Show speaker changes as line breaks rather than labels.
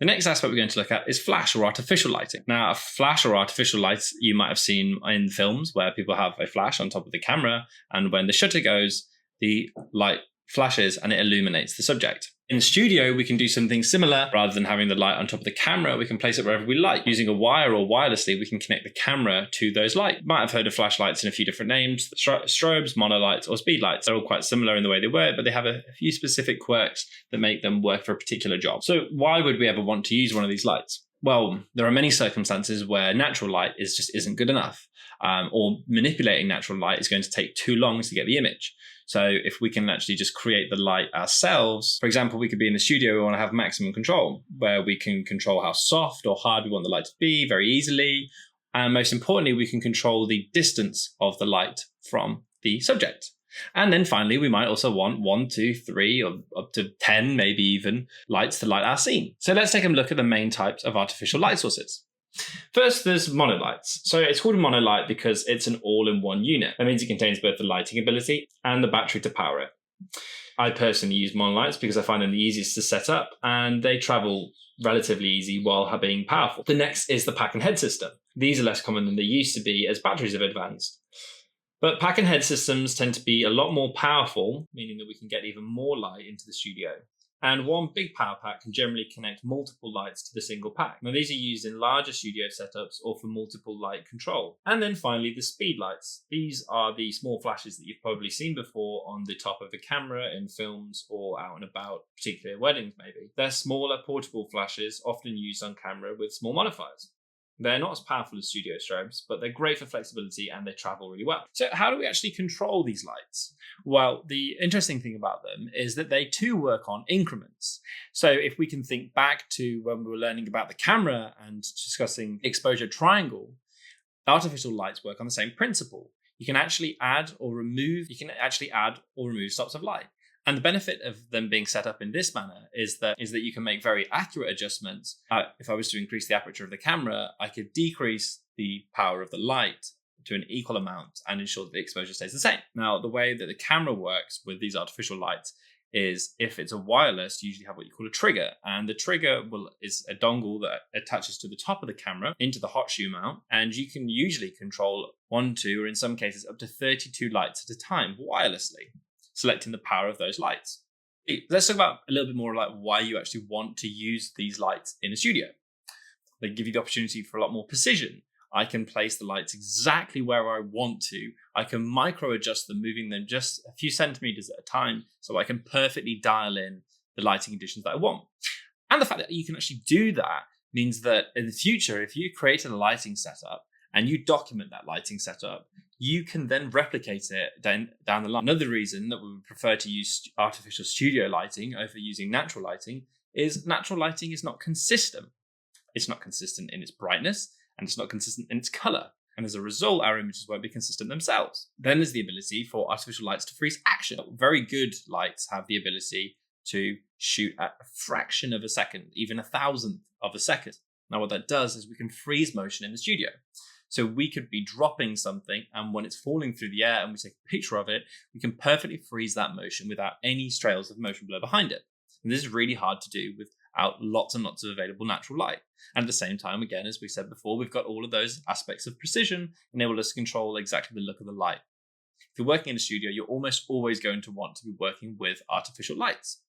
The next aspect we're going to look at is flash or artificial lighting. Now, a flash or artificial lights you might have seen in films where people have a flash on top of the camera, and when the shutter goes, the light flashes and it illuminates the subject. In the studio, we can do something similar. Rather than having the light on top of the camera, we can place it wherever we like. Using a wire or wirelessly, we can connect the camera to those lights. You might have heard of flashlights in a few different names: strobes, monolights, or speed lights. They're all quite similar in the way they work, but they have a few specific quirks that make them work for a particular job. So why would we ever want to use one of these lights? Well, there are many circumstances where natural light just isn't good enough, or manipulating natural light is going to take too long to get the image. So if we can actually just create the light ourselves, for example, we could be in the studio, we want to have maximum control, where we can control how soft or hard we want the light to be very easily. And most importantly, we can control the distance of the light from the subject. And then finally, we might also want 1, 2, 3, or up to 10, maybe even, lights to light our scene. So let's take a look at the main types of artificial light sources. First, there's monolights. So it's called a monolight because it's an all-in-one unit. That means it contains both the lighting ability and the battery to power it. I personally use monolights because I find them the easiest to set up, and they travel relatively easy while being powerful. The next is the pack and head system. These are less common than they used to be as batteries have advanced. But pack and head systems tend to be a lot more powerful, meaning that we can get even more light into the studio. And one big power pack can generally connect multiple lights to the single pack. Now, these are used in larger studio setups or for multiple light control. And then finally, the speed lights. These are the small flashes that you've probably seen before on the top of a camera in films or out and about, particularly at weddings maybe. They're smaller, portable flashes, often used on camera with small modifiers. They're not as powerful as studio strobes, but they're great for flexibility and they travel really well. So how do we actually control these lights? Well, the interesting thing about them is that they too work on increments. So if we can think back to when we were learning about the camera and discussing exposure triangle, artificial lights work on the same principle. You can actually add or remove stops of light. And the benefit of them being set up in this manner is that you can make very accurate adjustments. If I was to increase the aperture of the camera, I could decrease the power of the light to an equal amount and ensure that the exposure stays the same. Now, the way that the camera works with these artificial lights is if it's a wireless, you usually have what you call a trigger. And the trigger is a dongle that attaches to the top of the camera into the hot shoe mount. And you can usually control 1, 2, or in some cases up to 32 lights at a time wirelessly, selecting the power of those lights. Let's talk about a little bit more like why you actually want to use these lights in a studio. They give you the opportunity for a lot more precision. I can place the lights exactly where I want to. I can micro adjust them, moving them just a few centimeters at a time, so I can perfectly dial in the lighting conditions that I want. And the fact that you can actually do that means that in the future, if you create a lighting setup and you document that lighting setup, you can then replicate it down the line. Another reason that we would prefer to use artificial studio lighting over using natural lighting is natural lighting is not consistent. It's not consistent in its brightness, and it's not consistent in its color. And as a result, our images won't be consistent themselves. Then there's the ability for artificial lights to freeze action. Very good lights have the ability to shoot at a fraction of a second, even 1,000th of a second. Now, what that does is we can freeze motion in the studio. So we could be dropping something, and when it's falling through the air and we take a picture of it, we can perfectly freeze that motion without any trails of motion blur behind it. And this is really hard to do without lots and lots of available natural light. And at the same time, again, as we said before, we've got all of those aspects of precision enable us to control exactly the look of the light. If you're working in a studio, you're almost always going to want to be working with artificial lights.